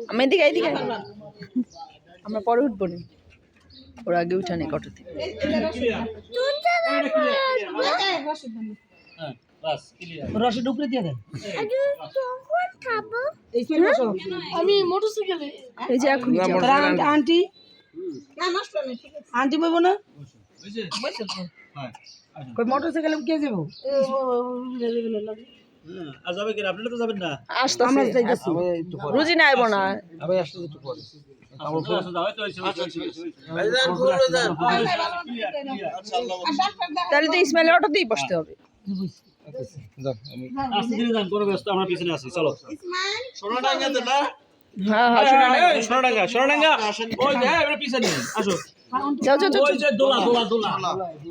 আমি এদিকে এদিকে আমরা পরে উঠবো না, ওর আগে উঠা নেই কটোতে। রশিদ উপরে দিয়ে দেন। আমি মোটরসাইকেলে এই যে এখন আন্টি আন্টি বলবো না কই মোটরসাইকেলে কে যাবো? আর যাবে কি আপনি তো যাবেন না? আসতে আমরা যাইতেছি, রুজি না আইবো না, আমি আসতে একটু পরে আমার ফোন আছে, যাও তো হইছে। তাহলে তো ইসমাইলের অটোতেই বসতে হবে। আস্তে ধীরে যান, কোনো ব্যস্ত আমরা পিছনে আছি, চলো। সোনাডাঙ্গাতে না? হ্যাঁ হ্যাঁ সোনাডাঙ্গা ওই যে এবারে পিছনে আসো। যাও যাও যাও। ওই যে দোলা